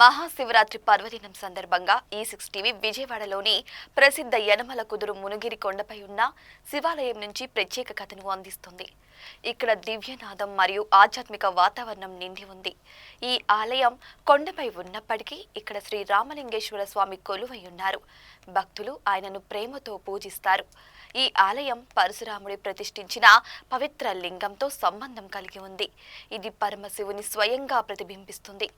మహాశివరాత్రి పర్వదినం సందర్భంగా ఈ6 టీవీ విజయవాడలోని ప్రసిద్ధ యనమల కుదురు మునుగిరి కొండపై ఉన్న శివాలయం నుంచి ప్రత్యేక కథను అందిస్తుంది. ఇక్కడ దివ్యనాదం మరియు ఆధ్యాత్మిక వాతావరణం నిండి ఉంది. ఈ ఆలయం కొండపై ఉన్నప్పటికీ ఇక్కడ శ్రీ రామలింగేశ్వర స్వామి కొలువై ఉన్నారు. భక్తులు ఆయనను ప్రేమతో పూజిస్తారు. ఈ ఆలయం పరశురాముడి ప్రతిష్ఠించిన పవిత్ర లింగంతో సంబంధం కలిగి ఉంది. ఇది పరమశివుని స్వయంగా ప్రతిబింబిస్తుంది.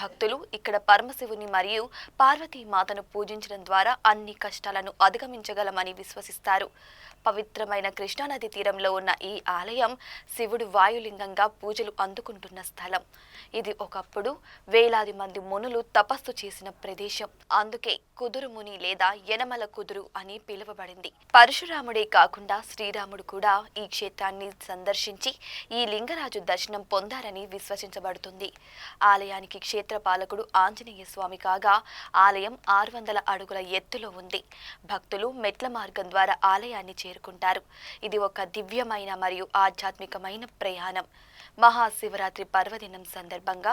భక్తులు ఇక్కడ పరమశివుని మరియు పార్వతీమాతను పూజించడం ద్వారా అన్ని కష్టాలను అధిగమించగలమని విశ్వసిస్తారు. పవిత్రమైన కృష్ణానది తీరంలో ఉన్న ఈ ఆలయం శివుడు వాయులింగంగా పూజలు అందుకుంటున్న స్థలం. ఇది ఒకప్పుడు వేలాది మంది మునులు తపస్సు చేసిన ప్రదేశం. అందుకే కుదురు ముని లేదా యనమల కుదురు అని పిలువబడింది. పరశురాముడే కాకుండా శ్రీరాముడు కూడా ఈ క్షేత్రాన్ని సందర్శించి ఈ లింగరాజు దర్శనం పొందారని విశ్వసించబడుతుంది. ఆలయానికి క్షేత్రపాలకుడు ఆంజనేయ స్వామి కాగా ఆలయం 600 అడుగుల ఎత్తులో ఉంది. భక్తులు మెట్ల మార్గం ద్వారా ఆలయాన్ని చేరుకుంటారు. ఇది ఒక దివ్యమైన మరియు ఆధ్యాత్మికమైన ప్రయాణం. మహాశివరాత్రి పర్వదినం సందర్భంగా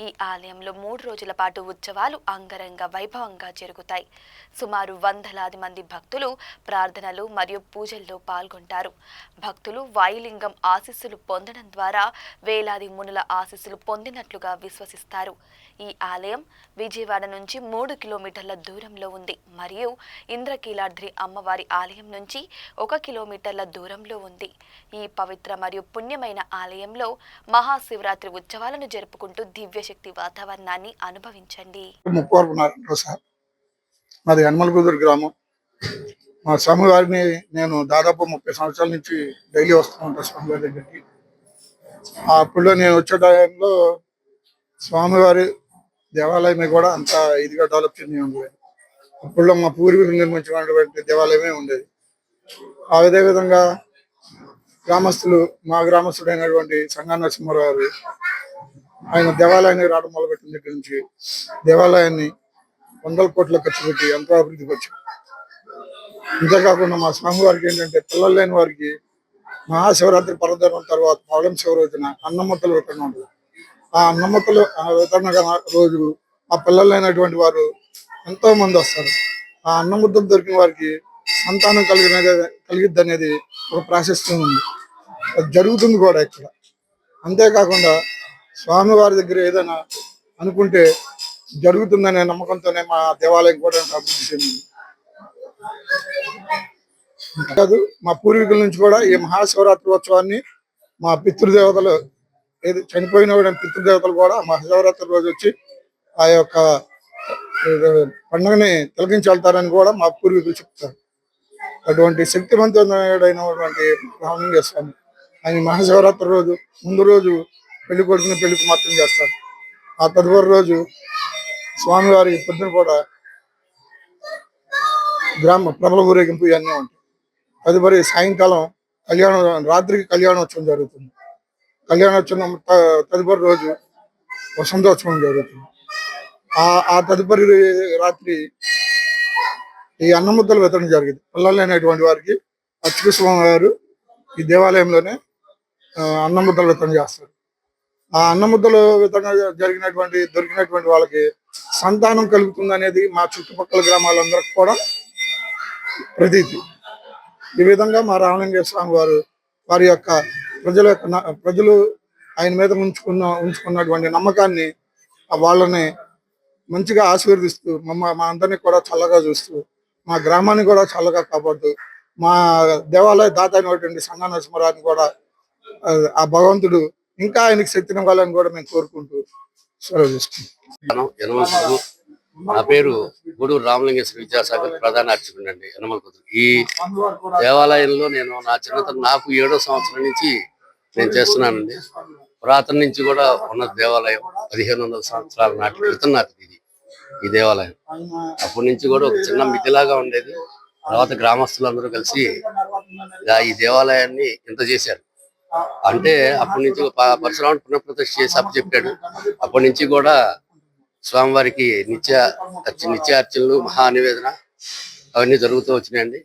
ఈ ఆలయంలో 3 రోజుల పాటు ఉత్సవాలు అంగరంగ వైభవంగా జరుగుతాయి. సుమారు వందలాది మంది భక్తులు ప్రార్థనలు మరియు పూజల్లో పాల్గొంటారు. భక్తులు వాయులింగం ఆశీస్సులు పొందడం ద్వారా వేలాది మునుల ఆశీస్సులు పొందినట్లుగా విశ్వసిస్తారు. ఈ ఆలయం విజయవాడ నుంచి 3 కిలోమీటర్ల దూరంలో ఉంది మరియు ఇంద్రకీలాద్రి అమ్మవారి ఆలయం నుంచి 1 కిలోమీటర్ల దూరంలో ఉంది. ఈ పవిత్ర మరియు పుణ్యమైన ఆలయంలో మహాశివరాత్రి ఉత్సవాలను జరుపుకుంటూ దివ్యశక్తి వాతావరణాన్ని అనుభవించండి. మాది యనమల కుదురు గ్రామం. మా స్వామివారిని నేను దాదాపు 30 సంవత్సరాల నుంచి డైలీ వస్తూ ఉంటాను స్వామివారి దగ్గరికి. అప్పుడు నేను వచ్చే టైంలో స్వామివారి దేవాలయమే కూడా అంత ఇదిగా డెవలప్ చెంది ఉండేది. అప్పుడు మా పూర్వీకులు నిర్మించినటువంటి దేవాలయమే ఉండేది. అదేవిధంగా మా గ్రామస్తుడైనటువంటి సంగా నరసింహారావు గారు ఆయన దేవాలయాన్ని రావడం మొదలుపెట్టిన దగ్గర నుంచి దేవాలయాన్ని 100 కోట్ల ఖర్చు పెట్టి ఎంతో అభివృద్ధికి వచ్చారు. అంతేకాకుండా మా స్వామివారికి ఏంటంటే పిల్లలు లేని వారికి మహాశివరాత్రి పర్వదినం తర్వాత పౌళం శివ రోజున అన్నమ్మతుల వితరణ ఉంటుంది. ఆ అన్నమ్మతులు వితరణ రోజు ఆ పిల్లలు లేనటువంటి వారు ఎంతో మంది వస్తారు. ఆ అన్నముద్దలు దొరికిన వారికి సంతానం కలిగిద్ది అనేది ఒక ప్రాశస్త్యం ఉంది. అది జరుగుతుంది కూడా ఇక్కడ. అంతేకాకుండా స్వామివారి దగ్గర ఏదైనా అనుకుంటే జరుగుతుందనే నమ్మకంతోనే మా దేవాలయం కూడా అభివృద్ధి చెందింది. కాదు, మా పూర్వీకుల నుంచి కూడా ఈ మహాశివరాత్రి ఉత్సవాన్ని మా పితృదేవతలు చనిపోయిన పితృదేవతలు కూడా మహాశివరాత్రి రోజు వచ్చి ఆ యొక్క పండుగని తిలకించి వెళ్తారని కూడా మా పూర్వీకులు చెప్తారు. అటువంటి శక్తివంతుడైనటువంటి రామలింగ స్వామి ఆయన మహాశివరాత్రి రోజు ముందు రోజు పెళ్లి కొడుకుని పెళ్లి కుమార్తెను చేస్తారు. ఆ తదుపరి రోజు స్వామివారి పొద్దున కూడా గ్రామ ప్రబల ఊరేగింపు ఇవన్నీ ఉంటాయి. తదుపరి సాయంకాలం రాత్రికి కళ్యాణోత్సవం జరుగుతుంది. కళ్యాణోత్సవం తదుపరి రోజు వసంతోత్సవం జరుగుతుంది. ఆ తదుపరి రాత్రి ఈ అన్నముద్దల వితరణ జరిగింది. పిల్లలు లేనటువంటి వారికి అచ్యుత స్వామి గారు ఈ దేవాలయంలోనే అన్నముద్దల వితరణ చేస్తారు. ఆ అన్నముద్దలు వితరణ దొరికినటువంటి వాళ్ళకి సంతానం కలుగుతుంది అనేది మా చుట్టుపక్కల గ్రామాలందరికి కూడా ప్రతీతి. ఈ విధంగా మా రామలింగేశ్వర స్వామి వారు వారి యొక్క ప్రజలు ఆయన మీద ఉంచుకున్నటువంటి నమ్మకాన్ని వాళ్ళని మంచిగా ఆశీర్వదిస్తూ మా అందరినీ కూడా చల్లగా చూస్తూ మా గ్రామాన్ని కూడా చల్లగా కాపాడుతూ మా దేవాలయ దాత అయినటువంటి సంగా నరసింహారావుని కూడా ఆ భగవంతుడు ఇంకా ఆయనకి శక్తిని ఇవ్వాలని కూడా మేము కోరుకుంటూ సెలవు చేసుకుంటాం. నా పేరు గూడూరు రామలింగేశ్వర విద్యాసాగర్, ప్రధాన అర్చకుడు అండి యనమల కుదురు. ఈ దేవాలయంలో నేను నా చిన్నతనం నాకు 7వ సంవత్సరం నుంచి నేను చేస్తున్నానండి. పురాతన నుంచి కూడా ఉన్న దేవాలయం 1500 సంవత్సరాల నాటి క్రితం నాటిది ఈ దేవాలయం. అప్పటి నుంచి కూడా ఒక చిన్న మితిలాగా ఉండేది. తర్వాత గ్రామస్తులందరూ కలిసి ఈ దేవాలయాన్ని ఇంత చేశారు. అంటే అప్పటి నుంచి పరశురాముడు పునఃప్రతిష్ఠ చేసి అప్పచెప్పాడు. అప్పటి నుంచి కూడా స్వామివారికి నిత్యార్చనలు, మహా నివేదన అవన్నీ జరుగుతూ వచ్చినాయండి.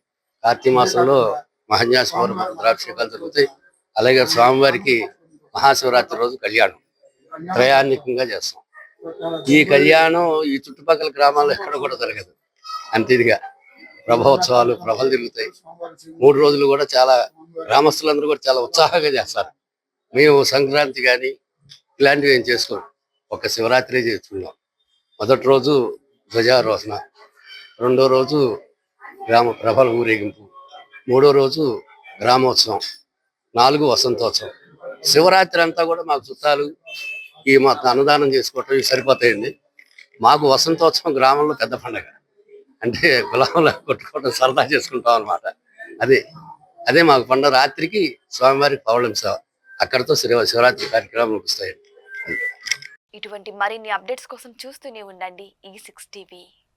కార్తీక మాసంలో మహాన్యాసమూర్తి రుద్రాభిషేకాలు జరుగుతాయి. అలాగే స్వామివారికి మహాశివరాత్రి రోజు కళ్యాణం త్రయాన్నికంగా చేస్తాం. ఈ కళ్యాణం ఈ చుట్టుపక్కల గ్రామాల్లో ఎక్కడ కూడా జరగదు. అంత ఇదిగా ప్రభోత్సవాలు ప్రభలు తిరుగుతాయి. 3 రోజులు కూడా చాలా గ్రామస్తులందరూ కూడా చాలా ఉత్సాహంగా చేస్తారు. మేము సంక్రాంతి కానీ ఇలాంటివి ఏం చేసుకోం. ఒక శివరాత్రి చేసుకున్నాం. మొదటి రోజు ధ్వజారోహణ, రెండో రోజు గ్రామ ప్రభల ఊరేగింపు, మూడో రోజు గ్రామోత్సవం, 4 వసంతోత్సవం. శివరాత్రి అంతా కూడా మాకు చుట్టాలు ఈ మొత్తం అన్నదానం చేసుకోవటం ఇవి సరిపోతాయండి. మాకు వసంతోత్సవం గ్రామంలో పెద్ద పండగ. అంటే గులాంలా కొట్టుకోవడం సరదా చేసుకుంటాం అనమాట. అదే అదే మాకు పండుగ. రాత్రికి స్వామివారికి పౌర్ణమి సేవ, అక్కడితో శివరాత్రి కార్యక్రమాలు ముగుస్తాయండి. ఇటువంటి మరిన్ని అప్డేట్స్ కోసం చూస్తూనే ఉండండి E6 టీవీ.